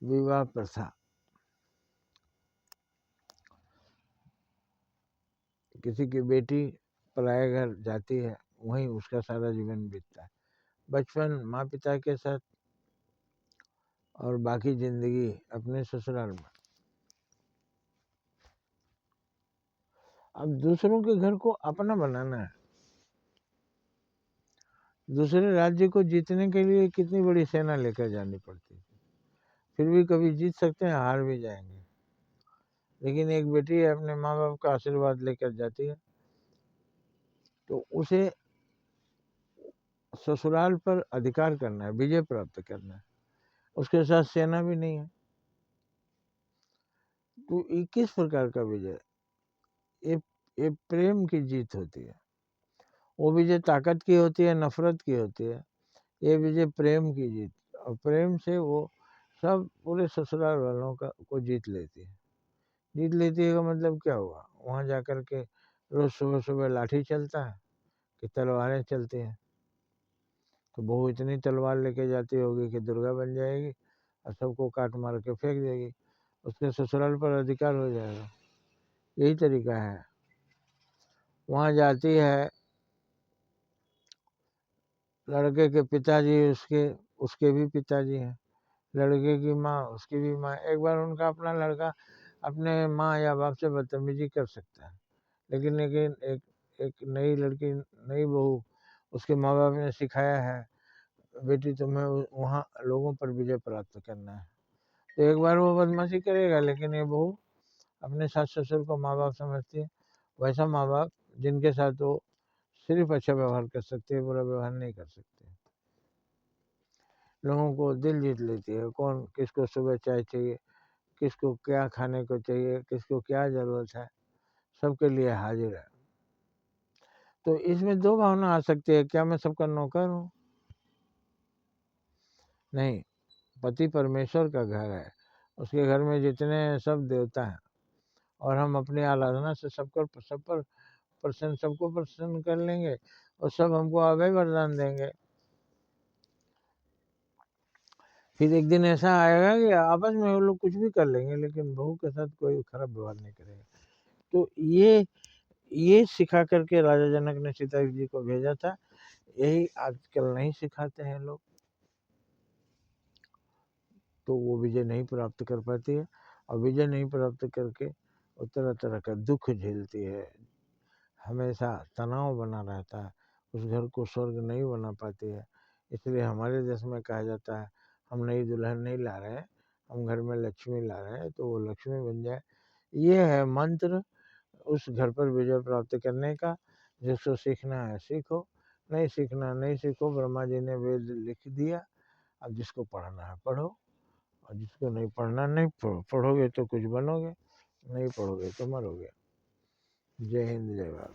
विवाह प्रथा, किसी की बेटी पराये घर जाती है, वहीं उसका सारा जीवन बीतता है। बचपन माँ पिता के साथ और बाकी जिंदगी अपने ससुराल में। अब दूसरों के घर को अपना बनाना है। दूसरे राज्य को जीतने के लिए कितनी बड़ी सेना लेकर जानी पड़ती है, फिर भी कभी जीत सकते हैं, हार भी जाएंगे। लेकिन एक बेटी अपने माँ बाप का आशीर्वाद लेकर जाती है तो उसे ससुराल पर अधिकार करना है, विजय प्राप्त करना है। उसके साथ सेना भी नहीं है तो ये किस प्रकार का विजय? ये प्रेम की जीत होती है। वो विजय ताकत की होती है, नफरत की होती है। ये विजय प्रेम की जीत, और प्रेम से वो सब पूरे ससुराल वालों को जीत लेती है। जीत लेती है का मतलब क्या हुआ? वहाँ जाकर के रोज सुबह सुबह लाठी चलता है कि तलवारें चलती हैं, तो बहू इतनी तलवार लेके जाती होगी कि दुर्गा बन जाएगी और सबको काट मार के फेंक देगी, उसके ससुराल पर अधिकार हो जाएगा। यही तरीका है। वहाँ जाती है, लड़के के पिताजी उसके भी पिताजी हैं, लड़के की माँ उसकी भी माँ। एक बार उनका अपना लड़का अपने माँ या बाप से बदतमीजी कर सकता है, लेकिन एक एक नई लड़की, नई बहू, उसके माँ बाप ने सिखाया है, बेटी तुम्हें वहाँ लोगों पर विजय प्राप्त करना है। तो एक बार वो बदमाशी करेगा, लेकिन ये बहू अपने सास ससुर को माँ बाप समझती है, वैसा माँ बाप जिनके साथ वो सिर्फ अच्छा व्यवहार कर सकती है, बुरा व्यवहार नहीं कर सकती। लोगों को दिल जीत लेती है। कौन किसको सुबह चाय चाहिए, किसको क्या खाने को चाहिए, किसको क्या ज़रूरत है, सबके लिए हाजिर है। तो इसमें दो भावना आ सकती है, क्या मैं सबका नौकर हूँ? नहीं, पति परमेश्वर का घर है, उसके घर में जितने सब देवता हैं, और हम अपनी आराधना से सबको प्रसन्न कर लेंगे और सब हमको अभय वरदान देंगे। फिर एक दिन ऐसा आएगा कि आपस में वो लोग कुछ भी कर लेंगे, लेकिन बहू के साथ कोई खराब व्यवहार नहीं करेगा। तो ये सिखा करके राजा जनक ने सीता जी को भेजा था। यही आजकल नहीं सिखाते हैं लोग, तो वो विजय नहीं प्राप्त कर पाती है। और विजय नहीं प्राप्त करके वो तरह तरह का दुख झेलती है, हमेशा तनाव बना रहता है, उस घर को स्वर्ग नहीं बना पाती है। इसलिए हमारे देश में कहा जाता है, हम नई दुल्हन नहीं ला रहे हैं, हम घर में लक्ष्मी ला रहे हैं, तो वो लक्ष्मी बन जाए। ये है मंत्र उस घर पर विजय प्राप्त करने का। जिसको सीखना है सीखो, नहीं सीखना नहीं सीखो। ब्रह्मा जी ने वेद लिख दिया, अब जिसको पढ़ना है पढ़ो, और जिसको नहीं पढ़ना नहीं पढ़ोगे तो कुछ बनोगे, नहीं पढ़ोगे तो मरोगे। जय हिंद, जय भारत।